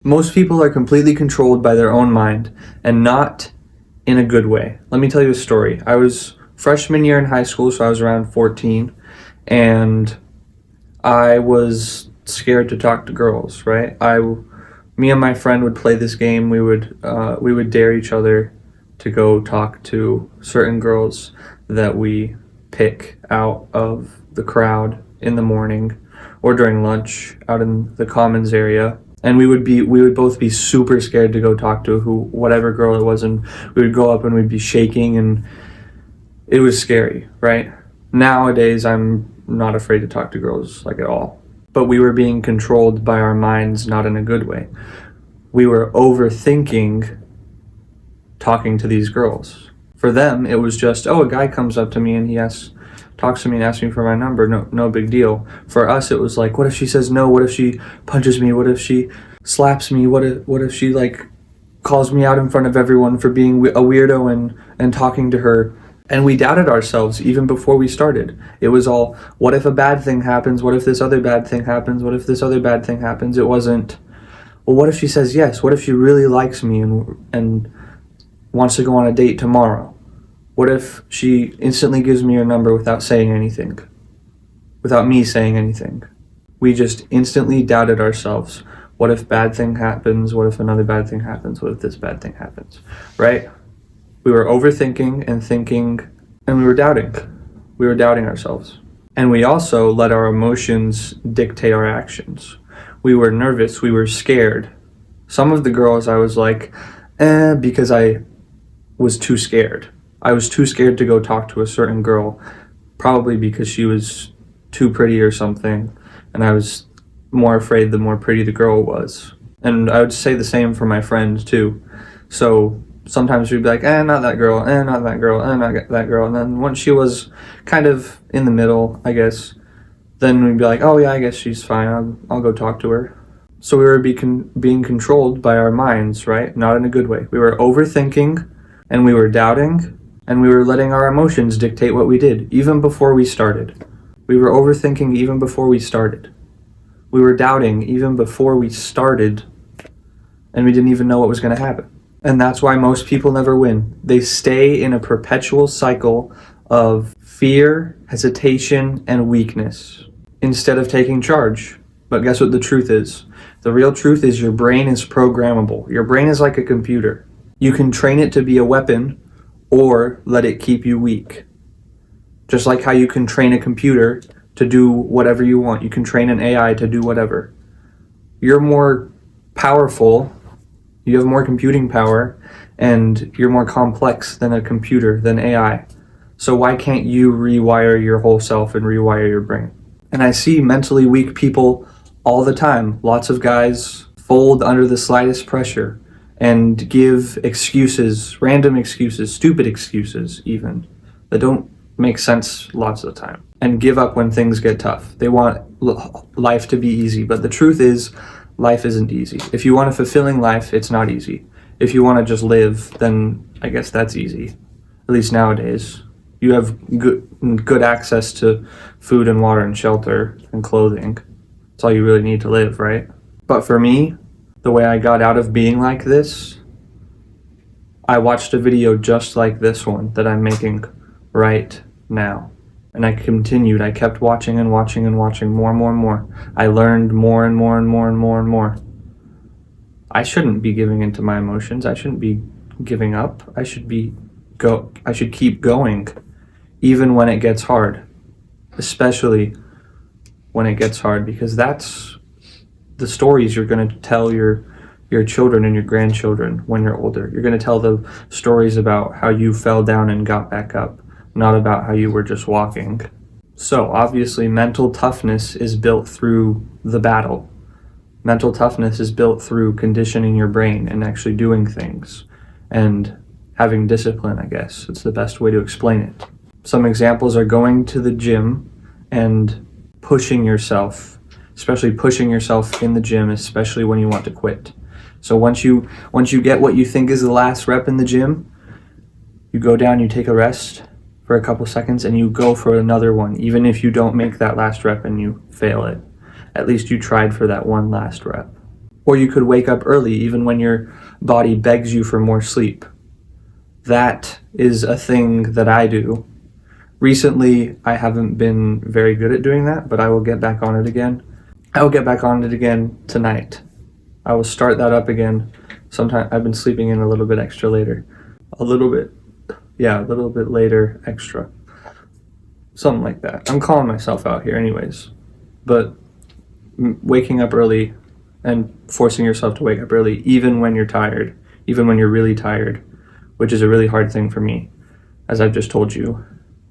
Most people are completely controlled by their own mind, and not in a good way. Let me tell you a story. I was freshman year in high school, so I was around 14, and I was scared to talk to girls, right? Me and my friend would play this game. We would dare each other to go talk to certain girls that we pick out of the crowd in the morning or during lunch out in the commons area. And we would both be super scared to go talk to whatever girl it was, and we would go up and we'd be shaking, and it was scary, right? Nowadays I'm not afraid to talk to girls like at all. But we were being controlled by our minds, not in a good way. We were overthinking talking to these girls. For them, it was just, oh, a guy comes up to me and talks to me and asks me for my number. No big deal. For us, it was like, what if she says no? What if she punches me? What if she slaps me? What if she calls me out in front of everyone for being a weirdo and talking to her? And we doubted ourselves even before we started. It was all, what if a bad thing happens? What if this other bad thing happens? What if this other bad thing happens? It wasn't, well, what if she says yes? What if she really likes me and wants to go on a date tomorrow? What if she instantly gives me her number without saying anything? Without me saying anything? We just instantly doubted ourselves. What if bad thing happens? What if another bad thing happens? What if this bad thing happens? Right? We were overthinking and thinking, and we were doubting. We were doubting ourselves. And we also let our emotions dictate our actions. We were nervous. We were scared. Some of the girls I was like, because I was too scared. I was too scared to go talk to a certain girl, probably because she was too pretty or something, and I was more afraid the more pretty the girl was. And I would say the same for my friends too. So sometimes we'd be like, not that girl, not that girl, not that girl. And then once she was kind of in the middle, I guess, then we'd be like, oh yeah, I guess she's fine. I'll go talk to her. So we were being controlled by our minds, right? Not in a good way. We were overthinking, and we were doubting, and we were letting our emotions dictate what we did, even before we started. We were overthinking even before we started. We were doubting even before we started, and we didn't even know what was going to happen. And that's why most people never win. They stay in a perpetual cycle of fear, hesitation, and weakness instead of taking charge. But guess what the truth is? The real truth is your brain is programmable. Your brain is like a computer. You can train it to be a weapon or let it keep you weak. Just like how you can train a computer to do whatever you want. You can train an AI to do whatever. You're more powerful. You have more computing power, and you're more complex than a computer, than AI. So why can't you rewire your whole self and rewire your brain? And I see mentally weak people all the time. Lots of guys fold under the slightest pressure and give excuses, random excuses, stupid excuses even, that don't make sense lots of the time, and give up when things get tough. They want life to be easy, but the truth is, life isn't easy. If you want a fulfilling life, it's not easy. If you want to just live, then I guess that's easy. At least nowadays. You have good access to food and water and shelter and clothing. That's all you really need to live, right? But for me, the way I got out of being like this, I watched a video just like this one that I'm making right now. And I continued. I kept watching and watching and watching more and more and more. I learned more and more and more and more and more. I shouldn't be giving into my emotions. I shouldn't be giving up. I should keep going, even when it gets hard. Especially when it gets hard, because that's the stories you're going to tell your children and your grandchildren when you're older. You're going to tell the stories about how you fell down and got back up, not about how you were just walking. So obviously mental toughness is built through the battle. Mental toughness is built through conditioning your brain and actually doing things and having discipline, I guess. It's the best way to explain it. Some examples are going to the gym and pushing yourself, especially pushing yourself in the gym, especially when you want to quit. So once you get what you think is the last rep in the gym, you go down, you take a rest for a couple seconds, and you go for another one, even if you don't make that last rep and you fail it. At least you tried for that one last rep. Or you could wake up early even when your body begs you for more sleep. That is a thing that I do. Recently, I haven't been very good at doing that, but I will get back on it again. I will get back on it again tonight. I will start that up again. Sometime I've been sleeping in a little bit extra later. A little bit later extra. Something like that. I'm calling myself out here anyways. But waking up early and forcing yourself to wake up early, even when you're tired, even when you're really tired, which is a really hard thing for me, as I've just told you,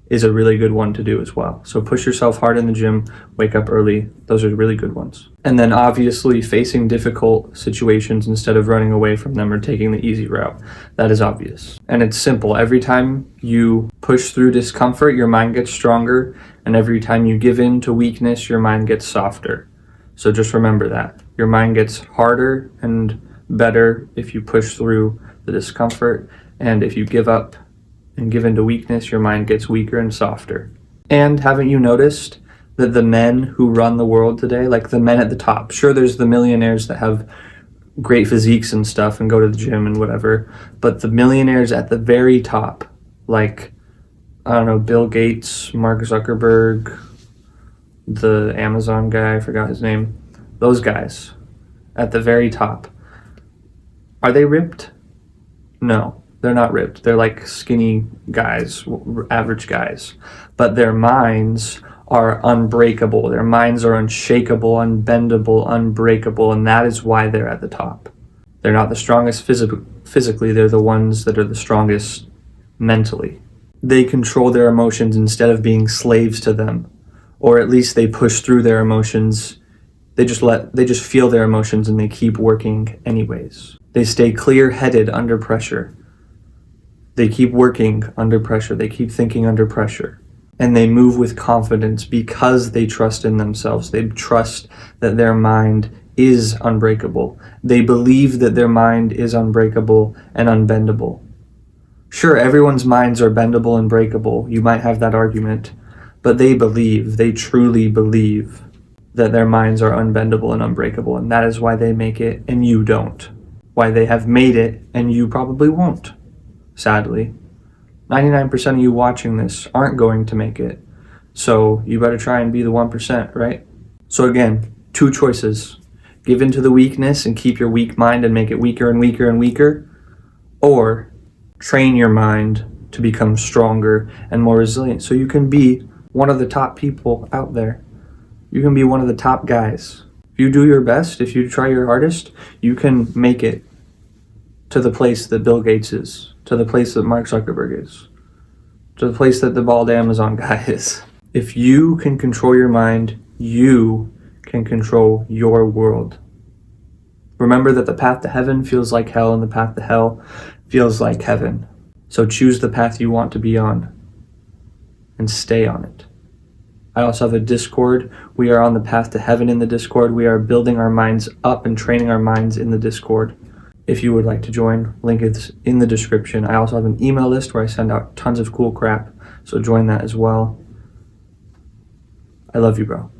is a really good one to do as well. So push yourself hard in the gym, wake up early. Those are really good ones. And then obviously facing difficult situations instead of running away from them or taking the easy route. That is obvious. And it's simple. Every time you push through discomfort, your mind gets stronger. And every time you give in to weakness, your mind gets softer. So just remember that. Your mind gets harder and better if you push through the discomfort. And if you give up and give into weakness, your mind gets weaker and softer. And haven't you noticed that the men who run the world today, like the men at the top, sure, there's the millionaires that have great physiques and stuff and go to the gym and whatever, but the millionaires at the very top, like, I don't know, Bill Gates, Mark Zuckerberg, the Amazon guy, I forgot his name, those guys at the very top, are they ripped? No. They're not ripped. They're like skinny guys, average guys. But their minds are unbreakable. Their minds are unshakable, unbendable, unbreakable, and that is why they're at the top. They're not the strongest physically, they're the ones that are the strongest mentally. They control their emotions instead of being slaves to them, or at least they push through their emotions. They just feel their emotions and they keep working anyways. They stay clear-headed under pressure. They keep working under pressure. They keep thinking under pressure. And they move with confidence because they trust in themselves. They trust that their mind is unbreakable. They believe that their mind is unbreakable and unbendable. Sure, everyone's minds are bendable and breakable. You might have that argument. But they truly believe that their minds are unbendable and unbreakable. And that is why they make it and you don't. Why they have made it and you probably won't. Sadly, 99% of you watching this aren't going to make it. So you better try and be the 1%, right? So again, two choices. Give in to the weakness and keep your weak mind and make it weaker and weaker and weaker. Or train your mind to become stronger and more resilient so you can be one of the top people out there. You can be one of the top guys. If you do your best, if you try your hardest, you can make it to the place that Bill Gates is, to the place that Mark Zuckerberg is, to the place that the bald Amazon guy is. If you can control your mind, you can control your world. Remember that the path to heaven feels like hell and the path to hell feels like heaven. So choose the path you want to be on and stay on it. I also have a Discord. We are on the path to heaven in the Discord. We are building our minds up and training our minds in the Discord. If you would like to join, link is in the description. I also have an email list where I send out tons of cool crap, so join that as well. I love you, bro.